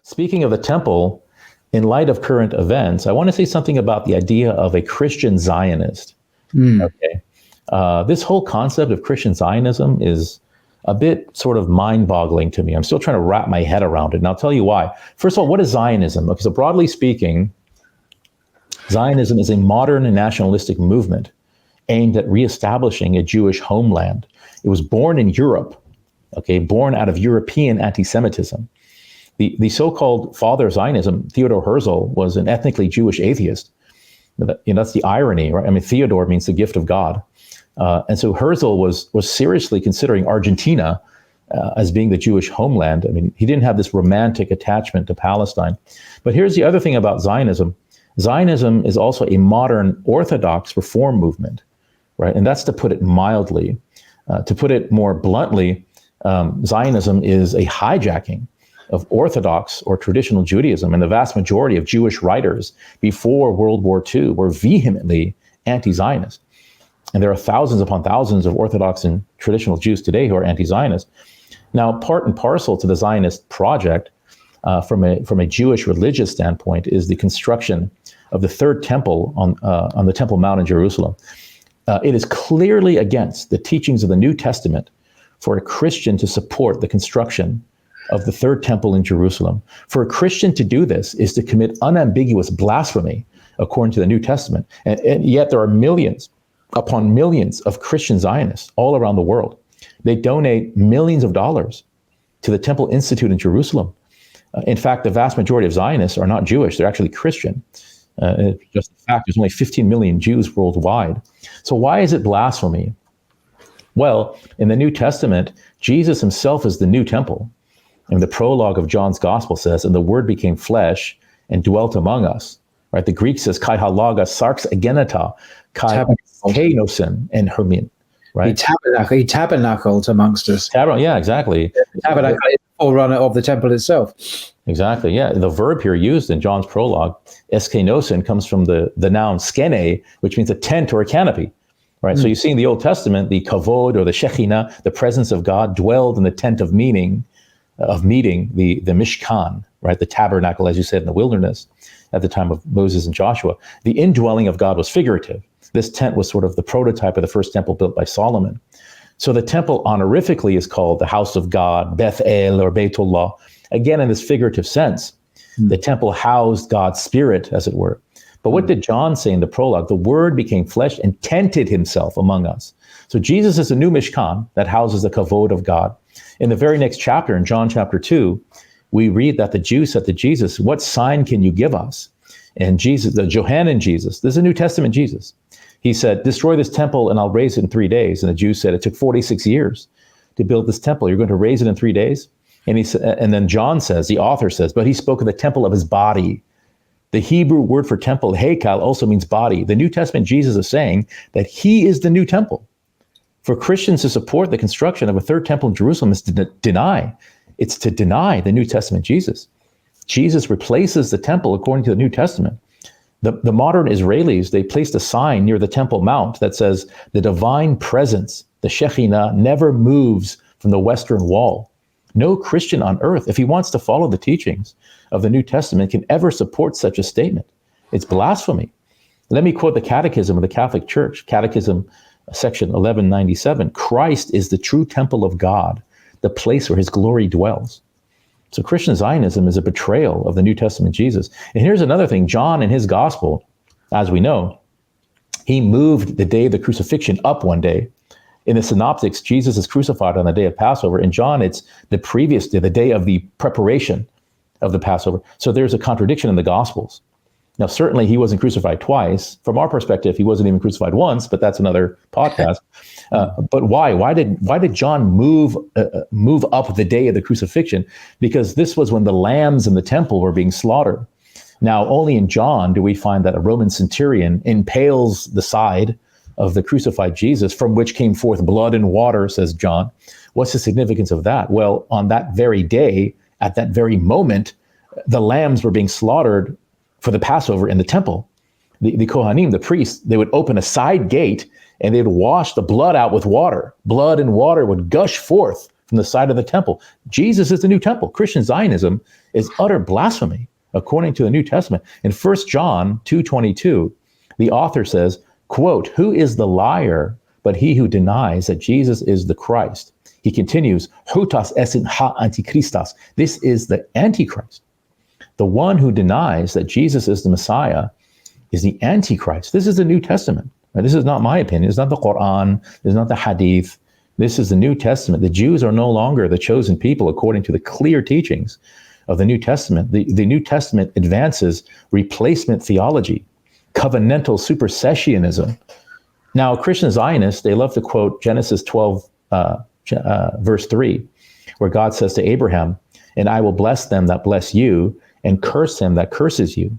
Speaking of the temple, in light of current events, I want to say something about the idea of a Christian Zionist. Okay. This whole concept of Christian Zionism is a bit sort of mind-boggling to me. I'm still trying to wrap my head around it, and I'll tell you why. First of all, what is Zionism? Okay, so broadly speaking, Zionism is a modern and nationalistic movement aimed at reestablishing a Jewish homeland. It was born in Europe, okay, born out of European anti-Semitism. The so-called father of Zionism, Theodor Herzl, was an ethnically Jewish atheist. That's the irony, right? I mean, Theodor means the gift of God. And so Herzl was seriously considering Argentina as being the Jewish homeland. I mean, he didn't have this romantic attachment to Palestine. But here's the other thing about Zionism. Zionism is also a modern Orthodox reform movement, right? And that's to put it mildly. To put it more bluntly, Zionism is a hijacking of Orthodox or traditional Judaism, and the vast majority of Jewish writers before World War II were vehemently anti-Zionist. And there are thousands upon thousands of Orthodox and traditional Jews today who are anti-Zionist. Now, part and parcel to the Zionist project, from a Jewish religious standpoint, is the construction of the third temple on the Temple Mount in Jerusalem. It is clearly against the teachings of the New Testament for a Christian to support the construction of the third temple in Jerusalem. For a Christian to do this is to commit unambiguous blasphemy, according to the New Testament. And yet there are millions upon millions of Christian Zionists all around the world. They donate millions of dollars to the Temple Institute in Jerusalem. In fact, the vast majority of Zionists are not Jewish, they're actually Christian. It's just the fact there's only 15 million Jews worldwide. So why is it blasphemy? Well, in the New Testament, Jesus himself is the new temple. And the prologue of John's gospel says, and the word became flesh and dwelt among us. Right? The Greek says, kai halaga sarx agenata, kai kenosin and hermin. Right? He tabernacled amongst us. Yeah, exactly. Tabernacle is the forerunner of the temple itself. Exactly, yeah. The verb here used in John's prologue, eskenosin, comes from the noun skene, which means a tent or a canopy. Right? So you see in the Old Testament, the kavod or the Shekhinah, the presence of God, dwelled in the tent of meeting, the Mishkan, right? The tabernacle, as you said, in the wilderness at the time of Moses and Joshua. The indwelling of God was figurative. This tent was sort of the prototype of the first temple built by Solomon. So the temple honorifically is called the house of God, Beth El or Beitullah. Again, in this figurative sense, the temple housed God's spirit, as it were. But what did John say in the prologue? The word became flesh and tented himself among us. So Jesus is a new Mishkan that houses the kavod of God. In the very next chapter, in John chapter 2, we read that the Jews said to Jesus, what sign can you give us? And Jesus, the Johannine Jesus, this is a New Testament Jesus. He said, destroy this temple and I'll raise it in 3 days. And the Jews said, it took 46 years to build this temple. You're going to raise it in 3 days? And he said, and then John says, the author says, but he spoke of the temple of his body. The Hebrew word for temple, heikal, also means body. The New Testament Jesus is saying that he is the new temple. For Christians to support the construction of a third temple in Jerusalem is to deny. It's to deny the New Testament Jesus. Jesus replaces the temple according to the New Testament. The modern Israelis, they placed a sign near the Temple Mount that says, the divine presence, the Shekhinah, never moves from the Western Wall. No Christian on earth, if he wants to follow the teachings of the New Testament, can ever support such a statement. It's blasphemy. Let me quote the Catechism of the Catholic Church, Catechism section 1197. Christ is the true temple of God, the place where his glory dwells. So Christian Zionism is a betrayal of the New Testament Jesus. And here's another thing. John in his gospel, as we know, he moved the day of the crucifixion up one day. In the synoptics, Jesus is crucified on the day of Passover. In John, it's the previous day, the day of the preparation of the Passover. So there's a contradiction in the Gospels. Now, certainly he wasn't crucified twice. From our perspective, he wasn't even crucified once, but that's another podcast. But why? Why did John move up the day of the crucifixion? Because this was when the lambs in the temple were being slaughtered. Now, only in John do we find that a Roman centurion impales the side of the crucified Jesus, from which came forth blood and water, says John. What's the significance of that? Well, on that very day, at that very moment, the lambs were being slaughtered for the Passover in the temple. The Kohanim, the priests, they would open a side gate and they'd wash the blood out with water. Blood and water would gush forth from the side of the temple. Jesus is the new temple. Christian Zionism is utter blasphemy, according to the New Testament. In 1 John 2:22, the author says, quote, "Who is the liar but he who denies that Jesus is the Christ?" He continues, "Hutas esin ha antichristas." This is the Antichrist. The one who denies that Jesus is the Messiah is the Antichrist. This is the New Testament. Now, this is not my opinion. It's not the Quran. It's not the Hadith. This is the New Testament. The Jews are no longer the chosen people according to the clear teachings of the New Testament. The New Testament advances replacement theology, covenantal supersessionism. Now, Christian Zionists, they love to quote Genesis 12, verse 3, where God says to Abraham, "And I will bless them that bless you, and curse him that curses you."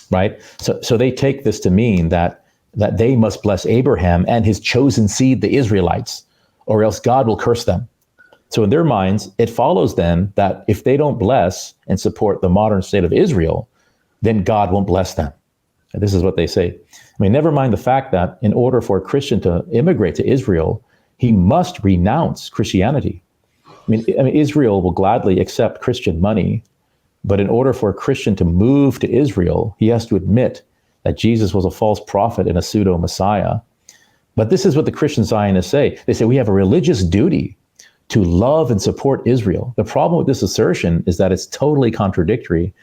Right? So they take this to mean that they must bless Abraham and his chosen seed, the Israelites, or else God will curse them. So in their minds, it follows then that if they don't bless and support the modern state of Israel, then God won't bless them. And this is what they say. I mean, never mind the fact that in order for a Christian to immigrate to Israel, he must renounce Christianity. I mean, Israel will gladly accept Christian money, but in order for a Christian to move to Israel, he has to admit that Jesus was a false prophet and a pseudo-Messiah. But this is what the Christian Zionists say. They say we have a religious duty to love and support Israel. The problem with this assertion is that it's totally contradictory